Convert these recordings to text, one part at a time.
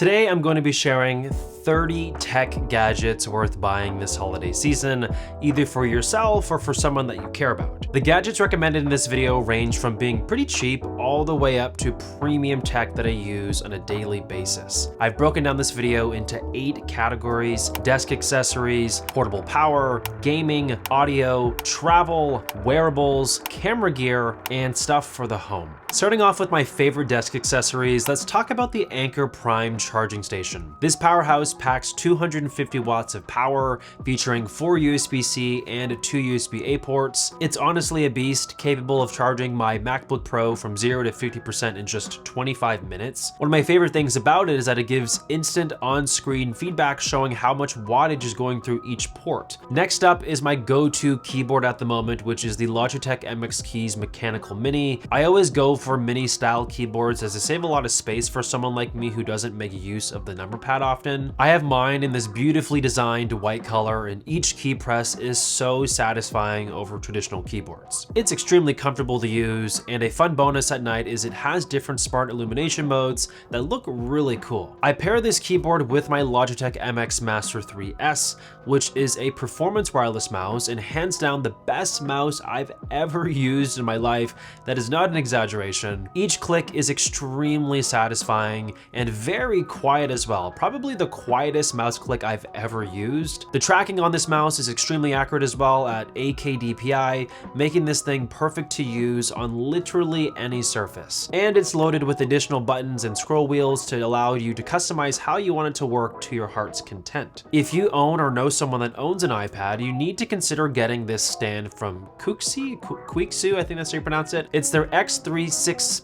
Today I'm going to be sharing 30 tech gadgets worth buying this holiday season, either for yourself or for someone that you care about. The gadgets recommended in this video range from being pretty cheap all the way up to premium tech that I use on a daily basis. I've broken down this video into 8 categories: desk accessories, portable power, gaming, audio, travel, wearables, camera gear, and stuff for the home. Starting off with my favorite desk accessories, let's talk about the Anker Prime charging station. This powerhouse packs 250 watts of power, featuring 4 USB-C and 2 USB-A ports. It's honestly a beast, capable of charging my MacBook Pro from 0 to 50% in just 25 minutes. One of my favorite things about it is that it gives instant on-screen feedback showing how much wattage is going through each port. Next up is my go-to keyboard at the moment, which is the Logitech MX Keys Mechanical Mini. I always go for mini style keyboards as they save a lot of space for someone like me who doesn't make use of the number pad often. I have mine in this beautifully designed white color, and each key press is so satisfying over traditional keyboards. It's extremely comfortable to use, and a fun bonus at night is it has different smart illumination modes that look really cool. I pair this keyboard with my Logitech MX Master 3S, which is a performance wireless mouse and hands down the best mouse I've ever used in my life. That is not an exaggeration. Each click is extremely satisfying and very quiet as well, probably the quietest mouse click I've ever used. The tracking on this mouse is extremely accurate as well at 8K DPI, making this thing perfect to use on literally any surface. And it's loaded with additional buttons and scroll wheels to allow you to customize how you want it to work to your heart's content. If you own or know someone that owns an iPad, you need to consider getting this stand from Quixu, I think that's how you pronounce it. It's their X36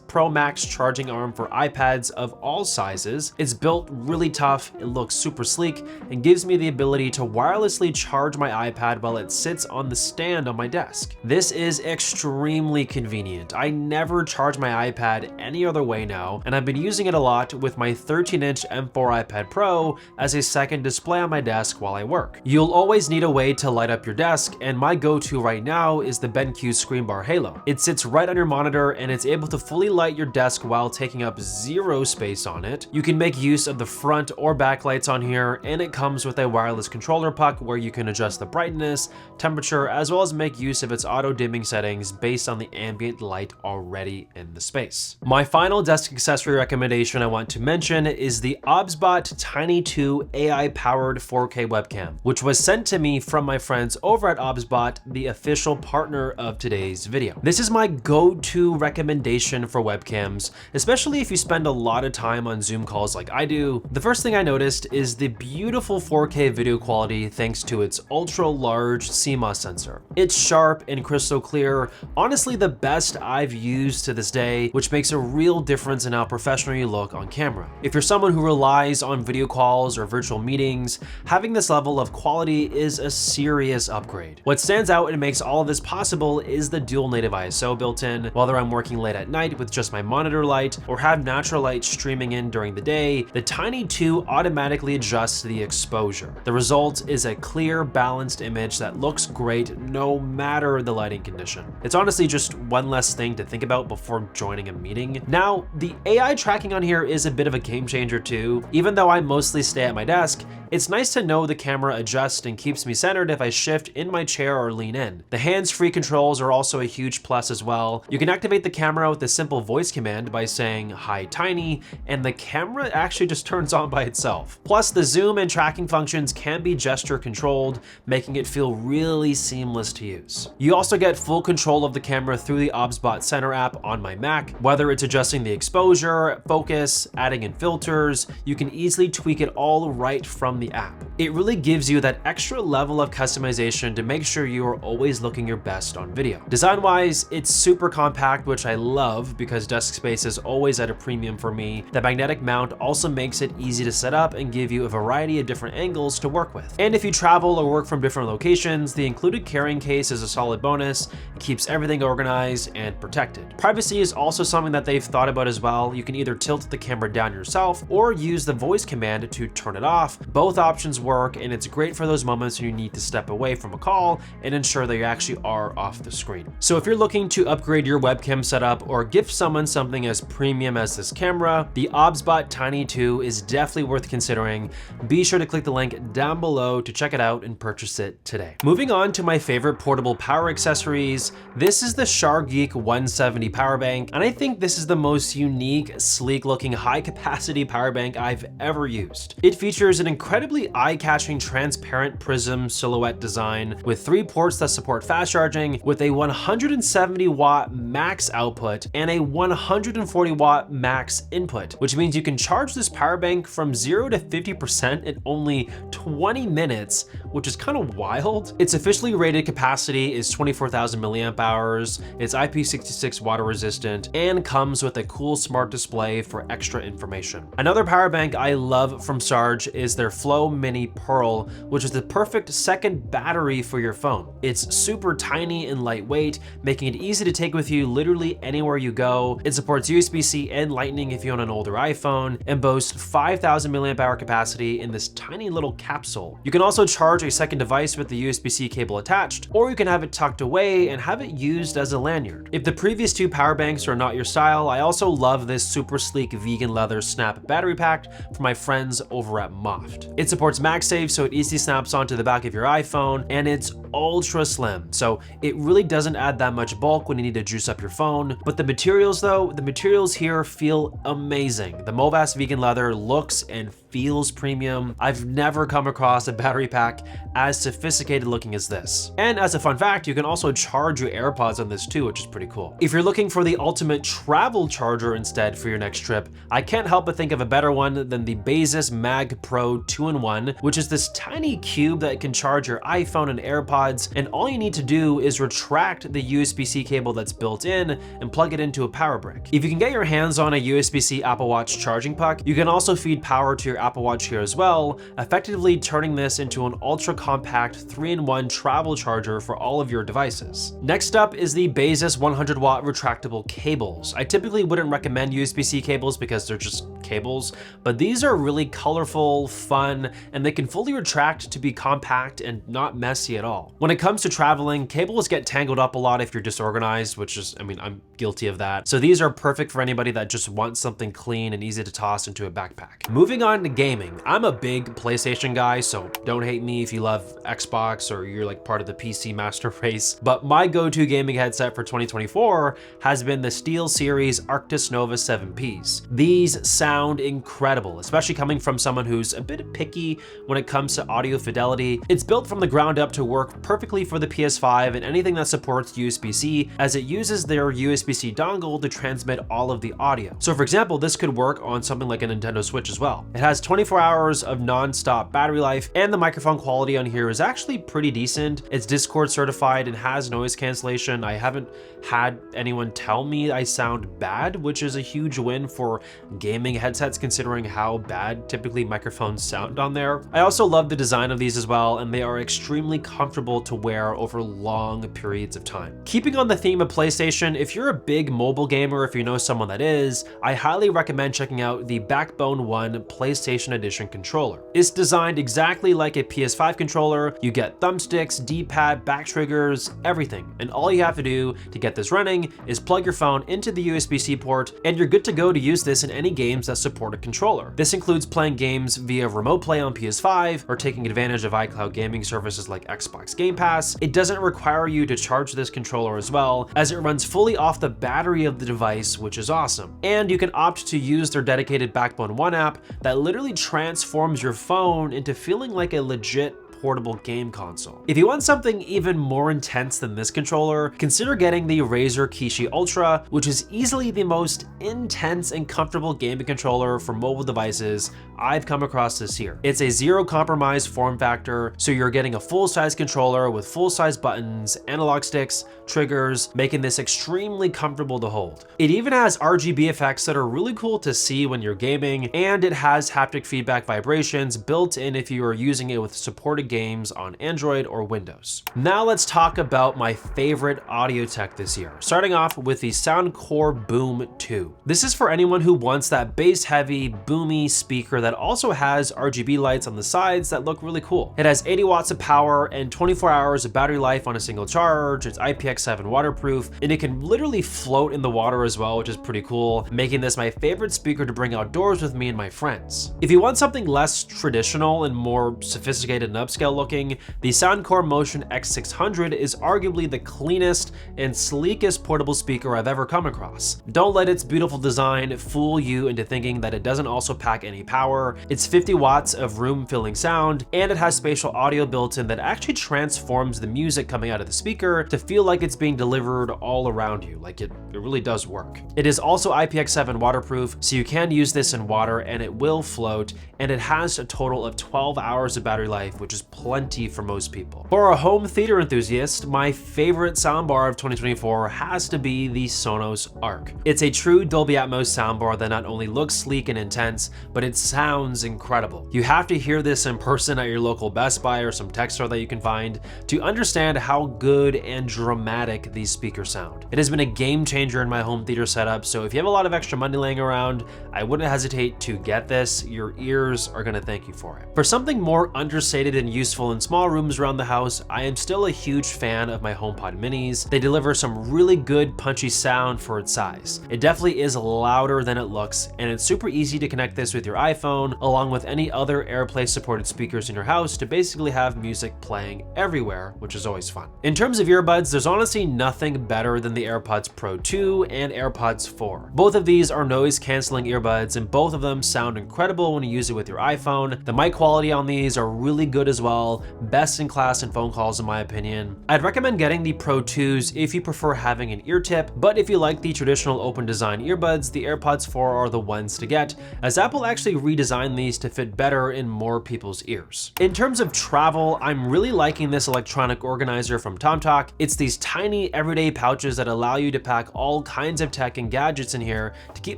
Pro Max charging arm for iPads of all sizes. It's built really tough, it looks super sleek, and gives me the ability to wirelessly charge my iPad while it sits on the stand on my desk. This is extremely convenient. I never charge my iPad any other way now, and I've been using it a lot with my 13-inch M4 iPad Pro as a second display on my desk while I work. You'll always need a way to light up your desk, and my go-to right now is the BenQ Screen Bar Halo. It sits right on your monitor, and it's able to fully light your desk while taking up zero space on it. You can make use of the front or back lights on here, and it comes with a wireless controller puck where you can adjust the brightness, temperature, as well as make use of its auto dimming settings based on the ambient light already in the space. My final desk accessory recommendation I want to mention is the OBSBot Tiny 2 AI-powered 4K webcam, which was sent to me from my friends over at OBSBot, the official partner of today's video. This is my go-to recommendation for webcams, especially if you spend a lot of time on Zoom calls like I do. The first thing I noticed is the beautiful 4K video quality thanks to its ultra-large CMOS sensor. It's sharp and crystal clear, honestly the best I've used to this day, which makes a real difference in how professional you look on camera. If you're someone who relies on video calls or virtual meetings, having this level of quality is a serious upgrade. What stands out and makes all of this possible is the dual native ISO built in, whether I'm working late at night with just my monitor light or have natural light streaming in during the day. The Tiny 2 automatically adjusts the exposure. The result is a clear, balanced image that looks great no matter the lighting condition. It's honestly just one less thing to think about before joining a meeting. Now, the AI tracking on here is a bit of a game changer too. Even though I mostly stay at my desk, it's nice to know the camera adjusts and keeps me centered if I shift in my chair or lean in. The hands-free controls are also a huge plus as well. You can activate the camera with a simple voice command by saying "Hi Tiny," and the camera actually just turns on by itself. Plus, the zoom and tracking functions can be gesture controlled, making it feel really seamless to use. You also get full control of the camera through the OBSBot Center app on my Mac. Whether it's adjusting the exposure, focus, adding in filters, you can easily tweak it all right from the app. It really gives you that extra level of customization to make sure you are always looking your best on video. Design-wise, it's super compact, which I love because desk space is always at a premium for me. The magnetic mount also makes it easy to set up and give you a variety of different angles to work with. And if you travel or work from different locations, the included carrying case is a solid bonus. It keeps everything organized and protected. Privacy is also something that they've thought about as well. You can either tilt the camera down yourself or use the voice command to turn it off. Both Both options work, and it's great for those moments when you need to step away from a call and ensure that you actually are off the screen. So if you're looking to upgrade your webcam setup or gift someone something as premium as this camera, the OBSBot Tiny 2 is definitely worth considering. Be sure to click the link down below to check it out and purchase it today. Moving on to my favorite portable power accessories, this is the SharGeek 170 power bank, and I think this is the most unique, sleek looking, high capacity power bank I've ever used. It features an incredibly eye-catching transparent prism silhouette design with 3 ports that support fast charging, with a 170 watt max output and a 140 watt max input, which means you can charge this power bank from 0 to 50% in only 20 minutes, which is kind of wild. Its officially rated capacity is 24,000 milliamp hours, it's IP66 water resistant, and comes with a cool smart display for extra information. Another power bank I love from Sarge is their Flow Mini Pearl, which is the perfect second battery for your phone. It's super tiny and lightweight, making it easy to take with you literally anywhere you go. It supports USB-C and Lightning if you own an older iPhone, and boasts 5,000 milliamp hour capacity in this tiny little capsule. You can also charge a second device with the USB-C cable attached, or you can have it tucked away and have it used as a lanyard. If the previous 2 power banks are not your style, I also love this super sleek vegan leather snap battery pack from my friends over at Moft. It supports MagSafe, so it easily snaps onto the back of your iPhone, and it's ultra slim, so it really doesn't add that much bulk when you need to juice up your phone. But the materials though, the materials here feel amazing. The Movas vegan leather looks and feels premium. I've never come across a battery pack as sophisticated looking as this. And as a fun fact, you can also charge your AirPods on this too, which is pretty cool. If you're looking for the ultimate travel charger instead for your next trip, I can't help but think of a better one than the Basis Mag Pro 2-in-1, which is this tiny cube that can charge your iPhone and AirPods, and all you need to do is retract the USB-C cable that's built in and plug it into a power brick. If you can get your hands on a USB-C Apple Watch charging puck, you can also feed power to your Apple Watch here as well, effectively turning this into an ultra compact 3-in-1 travel charger for all of your devices. Next up is the Basis 100 watt retractable cables. I typically wouldn't recommend USB-C cables because they're just cables, but these are really colorful, fun, and they can fully retract to be compact and not messy at all. When it comes to traveling, cables get tangled up a lot if you're disorganized, which is, I mean, I'm guilty of that. So these are perfect for anybody that just wants something clean and easy to toss into a backpack. Moving on to gaming. I'm a big PlayStation guy, so don't hate me if you love Xbox or you're like part of the PC master race, but my go-to gaming headset for 2024 has been the SteelSeries Arctis Nova 7Ps. These sound incredible, especially coming from someone who's a bit picky when it comes to audio fidelity. It's built from the ground up to work perfectly for the PS5 and anything that supports USB-C, as it uses their USB-C dongle to transmit all of the audio. So for example, this could work on something like a Nintendo Switch as well. It has 24 hours of non-stop battery life, and the microphone quality on here is actually pretty decent. It's Discord certified and has noise cancellation. I haven't had anyone tell me I sound bad, which is a huge win for gaming headsets considering how bad typically microphones sound on there. I also love the design of these as well, and they are extremely comfortable to wear over long periods of time. Keeping on the theme of PlayStation, if you're a big mobile gamer, if you know someone that is, I highly recommend checking out the Backbone 1 PlayStation Edition controller. It's designed exactly like a PS5 controller. You get thumbsticks, D-pad, back triggers, everything. And all you have to do to get this running is plug your phone into the USB-C port, and you're good to go to use this in any games that support a controller. This includes playing games via remote play on PS5 or taking advantage of iCloud gaming services like Xbox Game Pass. It doesn't require you to charge this controller as well, as it runs fully off the battery of the device, which is awesome. And you can opt to use their dedicated Backbone 1 app that literally transforms your phone into feeling like a legit portable game console. If you want something even more intense than this controller, consider getting the Razer Kishi Ultra, which is easily the most intense and comfortable gaming controller for mobile devices I've come across this year. It's a zero compromise form factor, so you're getting a full-size controller with full-size buttons, analog sticks, triggers, making this extremely comfortable to hold. It even has RGB effects that are really cool to see when you're gaming, and it has haptic feedback vibrations built in if you are using it with supported games on Android or Windows. Now let's talk about my favorite audio tech this year, starting off with the Soundcore Boom 2. This is for anyone who wants that bass-heavy, boomy speaker that also has RGB lights on the sides that look really cool. It has 80 watts of power and 24 hours of battery life on a single charge. It's IPX7 waterproof, and it can literally float in the water as well, which is pretty cool, making this my favorite speaker to bring outdoors with me and my friends. If you want something less traditional and more sophisticated and upscale looking, the Soundcore Motion X600 is arguably the cleanest and sleekest portable speaker I've ever come across. Don't let its beautiful design fool you into thinking that it doesn't also pack any power. It's 50 watts of room-filling sound, and it has spatial audio built in that actually transforms the music coming out of the speaker to feel like it's being delivered all around you. Like it really does work. It is also IPX7 waterproof, so you can use this in water and it will float, and it has a total of 12 hours of battery life, which is plenty for most people. For a home theater enthusiast, my favorite soundbar of 2024 has to be the Sonos Arc. It's a true Dolby Atmos soundbar that not only looks sleek and intense, but it sounds incredible. You have to hear this in person at your local Best Buy or some tech store that you can find to understand how good and dramatic these speakers sound. It has been a game changer in my home theater setup, so if you have a lot of extra money laying around, I wouldn't hesitate to get this. Your ears are gonna thank you for it. For something more understated and useful in small rooms around the house, I am still a huge fan of my HomePod minis. They deliver some really good punchy sound for its size. It definitely is louder than it looks, and it's super easy to connect this with your iPhone along with any other AirPlay supported speakers in your house to basically have music playing everywhere, which is always fun. In terms of earbuds, there's honestly nothing better than the AirPods Pro 2 and AirPods 4. Both of these are noise canceling earbuds, and both of them sound incredible when you use it with your iPhone. The mic quality on these are really good as well, best in class in phone calls in my opinion. I'd recommend getting the Pro 2s if you prefer having an ear tip, but if you like the traditional open design earbuds, the AirPods 4 are the ones to get, as Apple actually redesigned these to fit better in more people's ears. In terms of travel, I'm really liking this electronic organizer from TomTalk. It's these tiny everyday pouches that allow you to pack all kinds of tech and gadgets in here to keep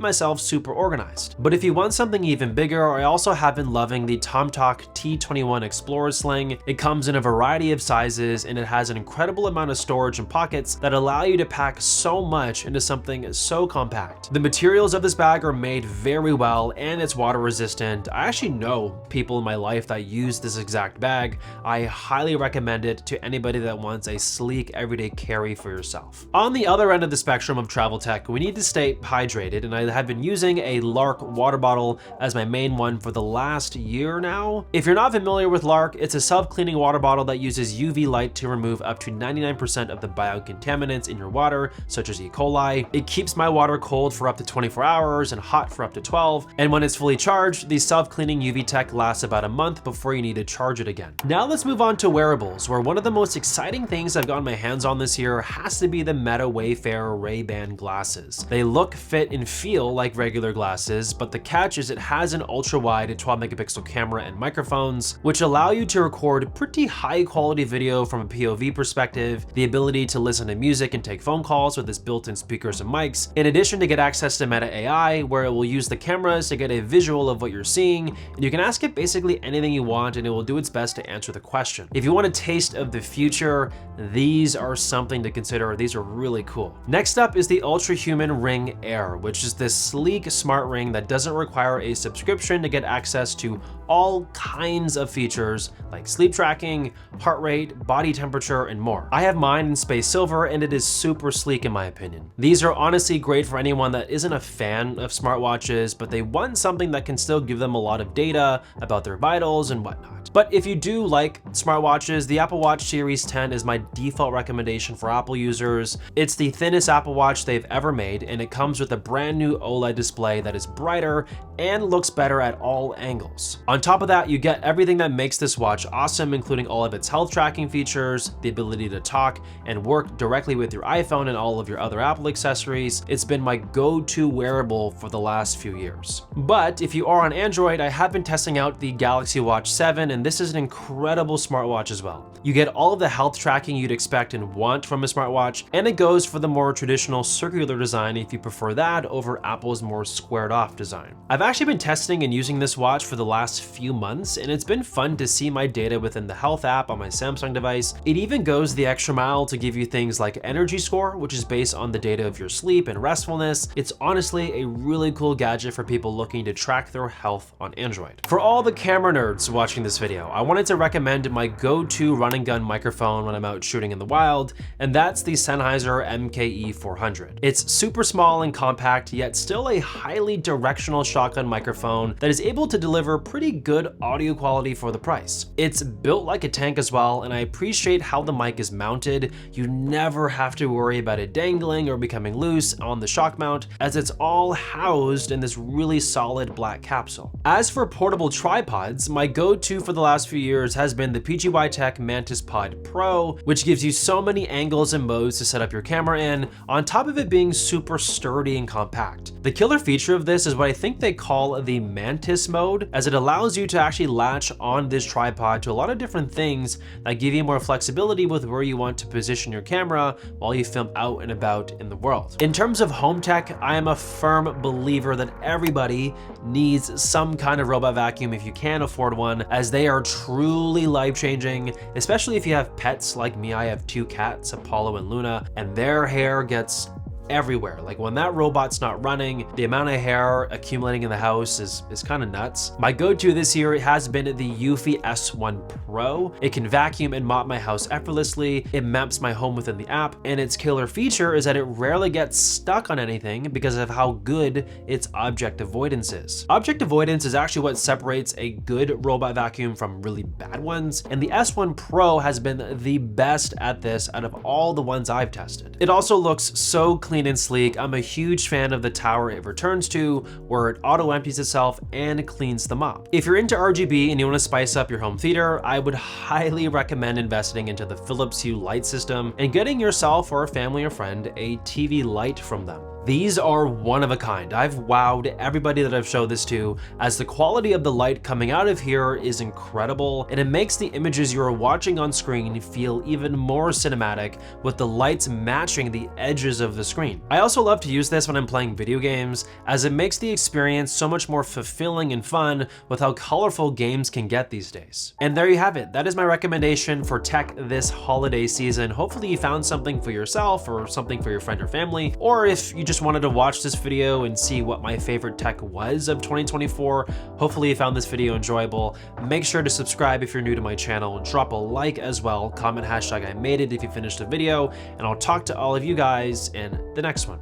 myself super organized. But if you want something even bigger, I also have been loving the TomTalk T21 Explorer Sling. It comes in a variety of sizes, and it has an incredible amount of storage and pockets that allow you to pack so much into something so compact. The materials of this bag are made very well, and it's water resistant. I actually know people in my life that use this exact bag. I highly recommend it to anybody that wants a sleek everyday carry for yourself. On the other end of the spectrum of travel tech, we need to stay hydrated, and I have been using a Lark water bottle as my main one for the last year now. If you're not familiar with Lark, it's a self-cleaning water bottle that uses UV light to remove up to 99% of the biocontaminants in your water, such as E. coli. It keeps my water cold for up to 24 hours and hot for up to 12, and when it's fully charged, the self-cleaning UV tech lasts about a month before you need to charge it again. Now let's move on to wearables, where one of the most exciting things I've gotten my hands on this year has to be the Meta Wayfarer Ray-Ban glasses. They look, fit, and feel like regular glasses, but the catch is it has an ultra-wide 12 megapixel camera and microphones, which allow you to record pretty high quality video from a POV perspective, the ability to listen to music and take phone calls with its built-in speakers and mics, in addition to get access to Meta AI, where it will use the cameras to get a visual of what you're seeing, and you can ask it basically anything you want and it will do its best to answer the question. If you want a taste of the future, these are something to consider. These are really cool. Next up is the Ultrahuman Ring Air, which is this sleek smart ring that doesn't require a subscription to get access to all kinds of features like sleep tracking, heart rate, body temperature, and more. I have mine in space silver, and it is super sleek in my opinion. These are honestly great for anyone that isn't a fan of smartwatches, but they want something that can still give them a lot of data about their vitals and whatnot. But if you do like smartwatches, the Apple Watch Series 10 is my default recommendation for Apple users. It's the thinnest Apple Watch they've ever made, and it comes with a brand new OLED display that is brighter and looks better at all angles. On top of that, you get everything that makes this watch awesome, including all of its health tracking features, the ability to talk and work directly with your iPhone and all of your other Apple accessories. It's been my go-to wearable for the last few years. But if you are on Android, I have been testing out the Galaxy Watch 7, and this is an incredible smartwatch as well. You get all of the health tracking you'd expect and want from a smartwatch, and it goes for the more traditional circular design if you prefer that over Apple's more squared off design. I've actually been testing and using this watch for the last few months, and it's been fun to see my data within the health app on my Samsung device. It even goes the extra mile to give you things like energy score, which is based on the data of your sleep and restfulness. It's honestly a really cool gadget for people looking to track their health on Android. For all the camera nerds watching this video, I wanted to recommend my go-to run and gun microphone when I'm out shooting in the wild, and that's the Sennheiser MKE 400. It's super small and compact, yet still a highly directional shotgun microphone that is able to deliver pretty good audio quality for the price. It's built like a tank as well, and I appreciate how the mic is mounted. You never have to worry about it dangling or becoming loose on the shock mount, as it's all housed in this really solid black capsule. As for portable tripods, my go-to for the last few years has been the PGY Tech Mantis Pod Pro, which gives you so many angles and modes to set up your camera in, on top of it being super sturdy and compact. The killer feature of this is what I think they call the Mantis mode, as it allows you to actually latch on this tripod to a lot of different things that give you more flexibility with where you want to position your camera while you film out and about in the world. In terms of home tech, I am a firm believer that everybody needs some kind of robot vacuum if you can afford one, as they are truly life-changing, especially if you have pets like me. I have 2 cats, Apollo and Luna, and their hair gets everywhere. Like when that robot's not running, the amount of hair accumulating in the house is kind of nuts. My go-to this year has been the Eufy S1 Pro. It can vacuum and mop my house effortlessly. It maps my home within the app, and its killer feature is that it rarely gets stuck on anything because of how good its object avoidance is. Object avoidance is actually what separates a good robot vacuum from really bad ones, and the S1 Pro has been the best at this out of all the ones I've tested. It also looks so clean and sleek. I'm a huge fan of the tower it returns to, where it auto empties itself and cleans the mop. If you're into RGB and you want to spice up your home theater, I would highly recommend investing into the Philips Hue light system and getting yourself or a family or friend a TV light from them. These are one of a kind. I've wowed everybody that I've showed this to, as the quality of the light coming out of here is incredible, and it makes the images you are watching on screen feel even more cinematic, with the lights matching the edges of the screen. I also love to use this when I'm playing video games, as it makes the experience so much more fulfilling and fun with how colorful games can get these days. And there you have it. That is my recommendation for tech this holiday season. Hopefully you found something for yourself or something for your friend or family, or if you just wanted to watch this video and see what my favorite tech was of 2024, hopefully you found this video enjoyable. Make sure to subscribe if you're new to my channel, drop a like as well, comment hashtag I made it if you finished the video, and I'll talk to all of you guys in the next one.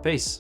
Peace.